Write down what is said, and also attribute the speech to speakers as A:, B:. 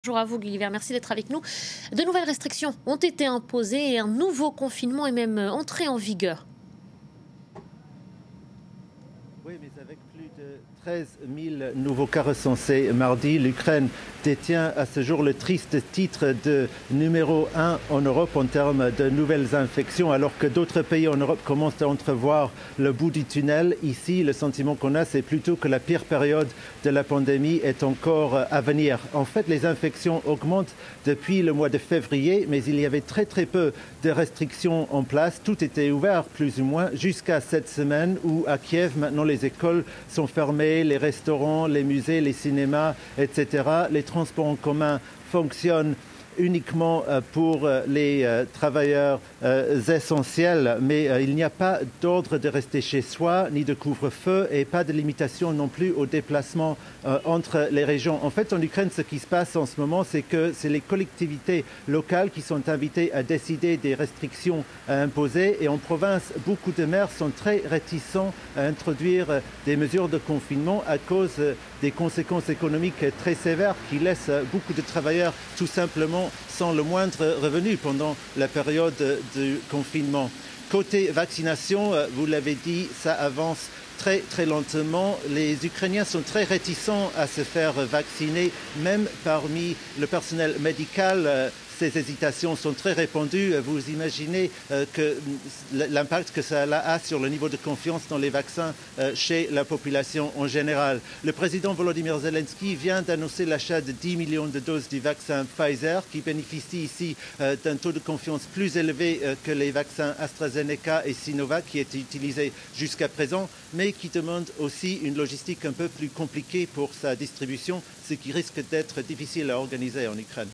A: Bonjour à vous, Gulliver. Merci d'être avec nous. De nouvelles restrictions ont été imposées et un nouveau confinement est même entré en vigueur.
B: Oui, mais avec plus de 13 000 nouveaux cas recensés mardi, l'Ukraine détient à ce jour le triste titre de numéro 1 en Europe en termes de nouvelles infections, alors que d'autres pays en Europe commencent à entrevoir le bout du tunnel. Ici, le sentiment qu'on a, c'est plutôt que la pire période de la pandémie est encore à venir. En fait, les infections augmentent depuis le mois de février, mais il y avait très peu de restrictions en place. Tout était ouvert, plus ou moins, jusqu'à cette semaine où, à Kiev, maintenant, les écoles sont fermées, les restaurants, les musées, les cinémas, etc. Les transports en commun fonctionnent uniquement pour les travailleurs essentiels, mais il n'y a pas d'ordre de rester chez soi, ni de couvre-feu et pas de limitation non plus aux déplacements entre les régions. En fait, en Ukraine, ce qui se passe en ce moment, c'est que c'est les collectivités locales qui sont invitées à décider des restrictions à imposer et en province, beaucoup de maires sont très réticents à introduire des mesures de confinement à cause des conséquences économiques très sévères qui laissent beaucoup de travailleurs tout simplement sans le moindre revenu pendant la période du confinement. Côté vaccination, vous l'avez dit, ça avance très lentement. Les Ukrainiens sont très réticents à se faire vacciner, même parmi le personnel médical. Ces hésitations sont très répandues. Vous imaginez que l'impact que cela a sur le niveau de confiance dans les vaccins chez la population en général. Le président Volodymyr Zelensky vient d'annoncer l'achat de 10 millions de doses du vaccin Pfizer, qui bénéficie ici d'un taux de confiance plus élevé que les vaccins AstraZeneca et Sinovac qui étaient utilisés jusqu'à présent, mais qui demande aussi une logistique un peu plus compliquée pour sa distribution, ce qui risque d'être difficile à organiser en Ukraine.